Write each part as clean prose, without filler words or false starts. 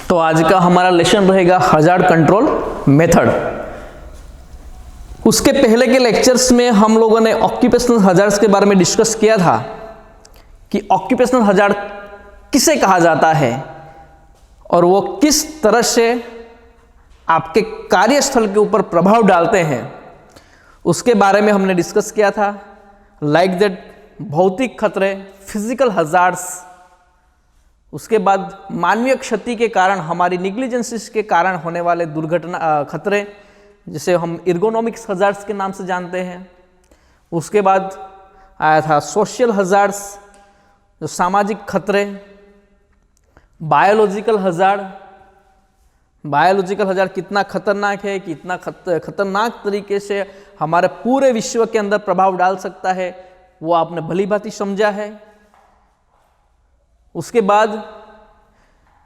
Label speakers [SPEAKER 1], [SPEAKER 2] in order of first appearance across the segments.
[SPEAKER 1] तो आज का हमारा लेसन रहेगा हजार्ड कंट्रोल मेथड। उसके पहले के लेक्चर्स में हम लोगों ने ऑक्यूपेशनल हजार्ड्स के बारे में डिस्कस किया था कि ऑक्यूपेशनल हजार्ड किसे कहा जाता है और वो किस तरह से आपके कार्यस्थल के ऊपर प्रभाव डालते हैं, उसके बारे में हमने डिस्कस किया था। लाइक दैट भौतिक खतरे, फिजिकल हजार्ड्स, उसके बाद मानवीय क्षति के कारण, हमारी निग्लिजेंसिस के कारण होने वाले दुर्घटना खतरे, जिसे हम एर्गोनॉमिक्स हजार्ड्स के नाम से जानते हैं। उसके बाद आया था सोशल हजार्ड्स, जो सामाजिक खतरे, बायोलॉजिकल हजार्ड, बायोलॉजिकल हजार्ड कितना खतरनाक है, कितना खतरनाक तरीके से हमारे पूरे विश्व के अंदर प्रभाव डाल सकता है, वो आपने भली भांति समझा है। उसके बाद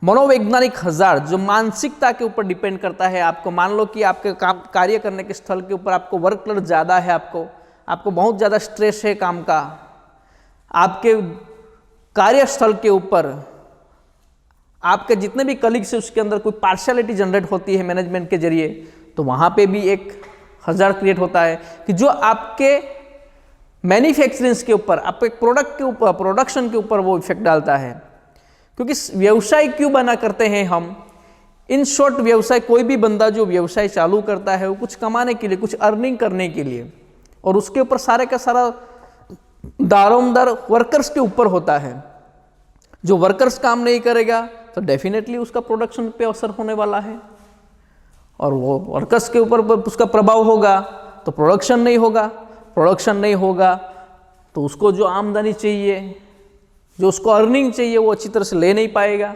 [SPEAKER 1] मनोवैज्ञानिक हजार्ड, जो मानसिकता के ऊपर डिपेंड करता है। आपको मान लो कि आपके काम कार्य करने के स्थल के ऊपर आपको वर्कलोड ज़्यादा है, आपको बहुत ज़्यादा स्ट्रेस है काम का, आपके कार्यस्थल के ऊपर आपके जितने भी कलीग्स है उसके अंदर कोई पार्शियलिटी जनरेट होती है मैनेजमेंट के जरिए, तो वहाँ पे भी एक हजार्ड क्रिएट होता है कि जो आपके मैन्युफैक्चरिंग के ऊपर, आपके प्रोडक्ट के ऊपर, प्रोडक्शन के ऊपर वो इफेक्ट डालता है। क्योंकि व्यवसाय क्यों बना करते हैं हम? इन शॉर्ट, व्यवसाय, कोई भी बंदा जो व्यवसाय चालू करता है वो कुछ कमाने के लिए, कुछ अर्निंग करने के लिए, और उसके ऊपर सारे का सारा दारोमदार वर्कर्स के ऊपर होता है। जो वर्कर्स काम नहीं करेगा तो डेफिनेटली उसका प्रोडक्शन पे असर होने वाला है, और वो वर्कर्स के ऊपर उसका प्रभाव होगा तो प्रोडक्शन नहीं होगा। प्रोडक्शन नहीं होगा तो उसको जो आमदनी चाहिए, जो उसको अर्निंग चाहिए, वो अच्छी तरह से ले नहीं पाएगा,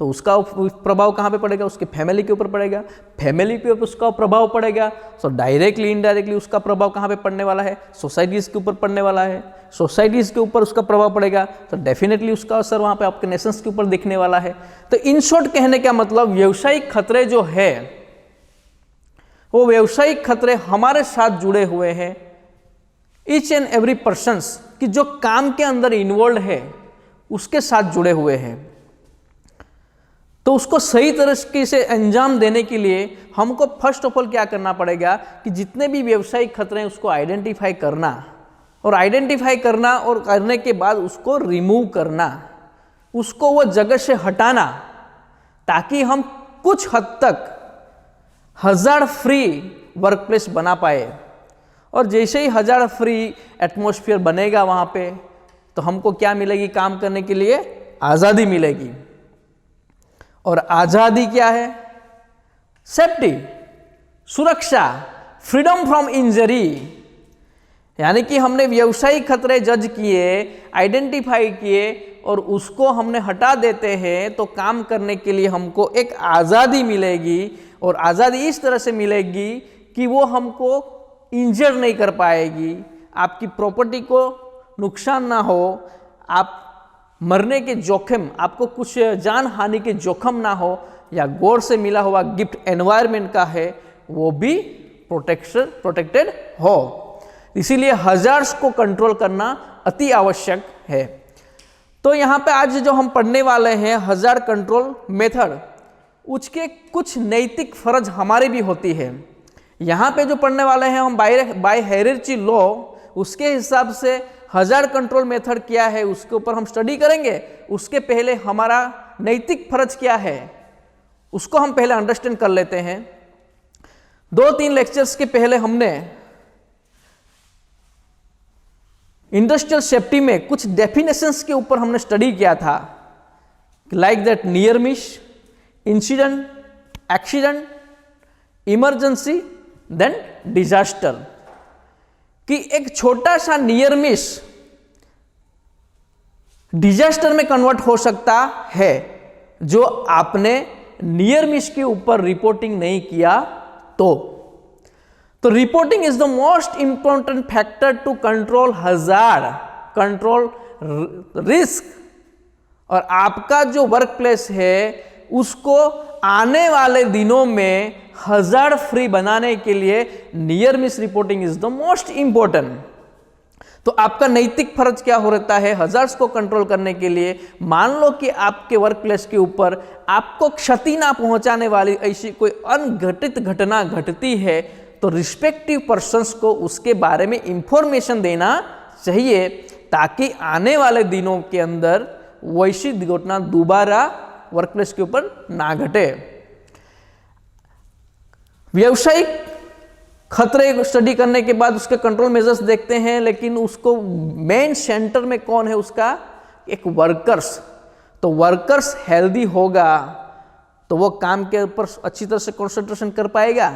[SPEAKER 1] तो उसका प्रभाव कहाँ पे पड़ेगा? उसके फैमिली के ऊपर पड़ेगा। फैमिली के ऊपर उसका प्रभाव पड़ेगा, तो डायरेक्टली इनडायरेक्टली उसका प्रभाव कहाँ पे पड़ने वाला है? सोसाइटीज़ के ऊपर पड़ने वाला है। सोसाइटीज़ के ऊपर उसका प्रभाव पड़ेगा तो डेफिनेटली उसका असर वहाँ पे आपके नेशंस के ऊपर दिखने वाला है। तो इन शॉर्ट कहने का मतलब, व्यावसायिक खतरे जो है वो व्यावसायिक खतरे हमारे साथ जुड़े हुए हैं, ईच एंड एवरी पर्सन्स कि जो काम के अंदर इन्वॉल्व है उसके साथ जुड़े हुए हैं। तो उसको सही तरीके से अंजाम देने के लिए हमको फर्स्ट ऑफ ऑल क्या करना पड़ेगा कि जितने भी व्यावसायिक खतरे हैं उसको आइडेंटिफाई करना, और आइडेंटिफाई करना और करने के बाद उसको रिमूव करना, उसको वो जगह से हटाना, ताकि हम कुछ हद तक हजार्ड फ्री वर्कप्लेस बना पाए। और जैसे ही हजार्ड फ्री एटमॉस्फेयर बनेगा वहाँ पे, तो हमको क्या मिलेगी? काम करने के लिए आज़ादी मिलेगी। और आज़ादी क्या है? सेफ्टी, सुरक्षा, फ्रीडम फ्रॉम इंजरी। यानी कि हमने व्यावसायिक खतरे जज किए, आइडेंटिफाई किए, और उसको हमने हटा देते हैं, तो काम करने के लिए हमको एक आज़ादी मिलेगी। और आज़ादी इस तरह से मिलेगी कि वो हमको इंजर नहीं कर पाएगी, आपकी प्रॉपर्टी को नुकसान ना हो, आप मरने के जोखिम, आपको कुछ जान हानि के जोखिम ना हो, या गॉड से मिला हुआ गिफ्ट एनवायरनमेंट का है वो भी प्रोटेक्टेड हो। इसीलिए हजार्ड्स को कंट्रोल करना अति आवश्यक है। तो यहाँ पे आज जो हम पढ़ने वाले हैं हजार्ड कंट्रोल मेथड, उसके कुछ नैतिक फर्ज हमारे भी होती है। यहाँ पे जो पढ़ने वाले हैं हम बाय हायरार्ची लॉ, उसके हिसाब से हजार्ड कंट्रोल मेथड क्या है उसके ऊपर हम स्टडी करेंगे। उसके पहले हमारा नैतिक फर्ज क्या है उसको हम पहले अंडरस्टैंड कर लेते हैं। 2-3 लेक्चर्स के पहले हमने इंडस्ट्रियल सेफ्टी में कुछ डेफिनेशंस के ऊपर हमने स्टडी किया था, like that near miss, incident, accident, emergency, then disaster. कि एक छोटा सा नियर मिस डिजास्टर में कन्वर्ट हो सकता है, जो आपने नियर मिस के ऊपर रिपोर्टिंग नहीं किया तो reporting is the most important factor to control hazard, control risk. और आपका जो वर्क प्लेस है उसको आने वाले दिनों में हजार्ड फ्री बनाने के लिए near miss reporting is the most important. तो आपका नैतिक फर्ज क्या हो रहता है, हजार्ड्स को कंट्रोल करने के लिए? मान लो कि आपके वर्क प्लेस के ऊपर आपको क्षति ना पहुंचाने वाली ऐसी कोई अनघटित घटना घटती है, तो रिस्पेक्टिव पर्सन्स को उसके बारे में इंफॉर्मेशन देना चाहिए, ताकि आने वाले दिनों के अंदर वैसी घटना दोबारा वर्क प्लेस के ऊपर ना घटे। व्यावसायिक खतरे स्टडी करने के बाद उसके कंट्रोल मेजर्स देखते हैं, लेकिन उसको मेन सेंटर में कौन है उसका, एक वर्कर्स। तो वर्कर्स हेल्दी होगा तो वो काम के ऊपर अच्छी तरह से कंसंट्रेशन कर पाएगा।